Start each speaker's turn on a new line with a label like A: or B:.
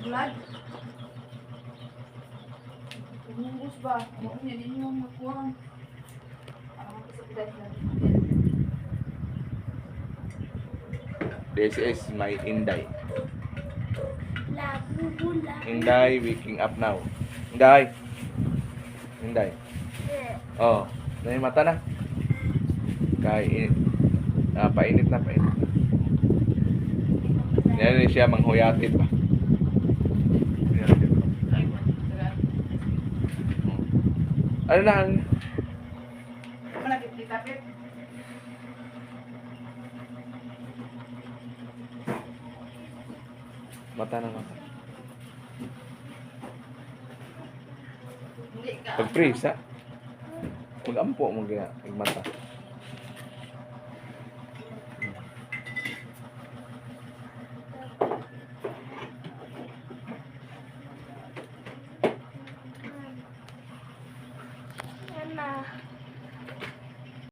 A: blood. Bungkus ba? Makanya din yung magkuhan. Parang sa blood na.
B: This is my Inday.
C: Labubula.
B: Inday waking up now. Inday. Inday. Oh, na yung mata na. Kaya painit na, painit na. Yan siya manghuyatit pa. Ano na?
A: Malapit ditapit.
B: Mata na mata.
A: Hindi ka.
B: Pag-freeze ha. Mag-ampo mo kaya mata.